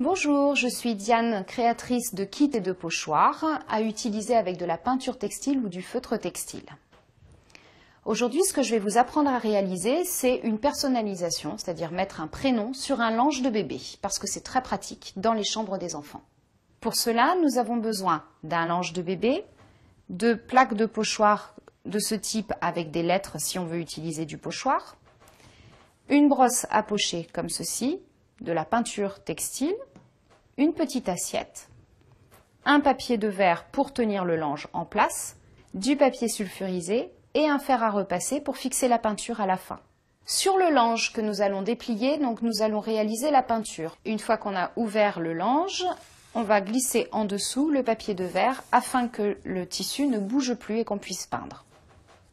Bonjour, je suis Diane, créatrice de kits et de pochoirs à utiliser avec de la peinture textile ou du feutre textile. Aujourd'hui, ce que je vais vous apprendre à réaliser, c'est une personnalisation, c'est-à-dire mettre un prénom sur un lange de bébé, parce que c'est très pratique dans les chambres des enfants. Pour cela, nous avons besoin d'un lange de bébé, de plaques de pochoir de ce type avec des lettres si on veut utiliser du pochoir, une brosse à pocher comme ceci, de la peinture textile, une petite assiette, un papier de verre pour tenir le lange en place, du papier sulfurisé et un fer à repasser pour fixer la peinture à la fin. Sur le lange que nous allons déplier, donc nous allons réaliser la peinture. Une fois qu'on a ouvert le lange, on va glisser en dessous le papier de verre afin que le tissu ne bouge plus et qu'on puisse peindre.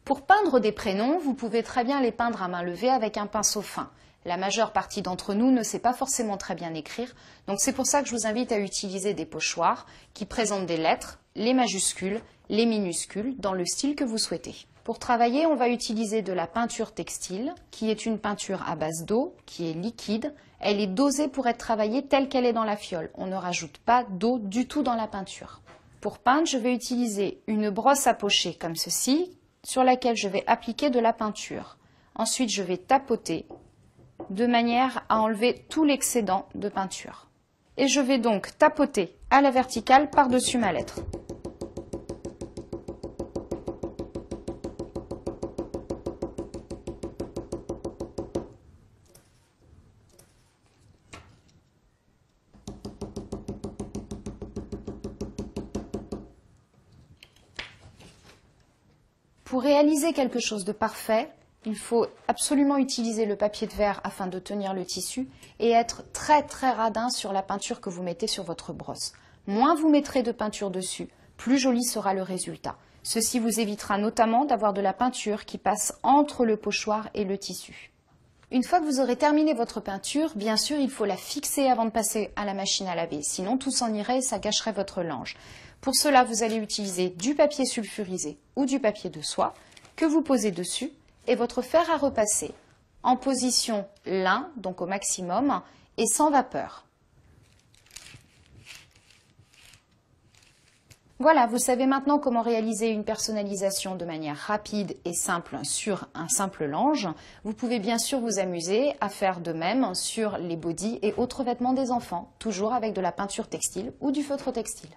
Pour peindre des prénoms, vous pouvez très bien les peindre à main levée avec un pinceau fin. La majeure partie d'entre nous ne sait pas forcément très bien écrire, donc c'est pour ça que je vous invite à utiliser des pochoirs qui présentent des lettres, les majuscules, les minuscules, dans le style que vous souhaitez. Pour travailler, on va utiliser de la peinture textile, qui est une peinture à base d'eau, qui est liquide. Elle est dosée pour être travaillée telle qu'elle est dans la fiole. On ne rajoute pas d'eau du tout dans la peinture. Pour peindre, je vais utiliser une brosse à pocher comme ceci, sur laquelle je vais appliquer de la peinture. Ensuite, je vais tapoter de manière à enlever tout l'excédent de peinture. Et je vais donc tapoter à la verticale par-dessus ma lettre. Pour réaliser quelque chose de parfait, il faut absolument utiliser le papier de verre afin de tenir le tissu et être très radin sur la peinture que vous mettez sur votre brosse. Moins vous mettrez de peinture dessus, plus joli sera le résultat. Ceci vous évitera notamment d'avoir de la peinture qui passe entre le pochoir et le tissu. Une fois que vous aurez terminé votre peinture, bien sûr, il faut la fixer avant de passer à la machine à laver. Sinon, tout s'en irait et ça gâcherait votre linge. Pour cela, vous allez utiliser du papier sulfurisé ou du papier de soie que vous posez dessus et votre fer à repasser en position lin, donc au maximum, et sans vapeur. Voilà, vous savez maintenant comment réaliser une personnalisation de manière rapide et simple sur un simple lange. Vous pouvez bien sûr vous amuser à faire de même sur les bodys et autres vêtements des enfants, toujours avec de la peinture textile ou du feutre textile.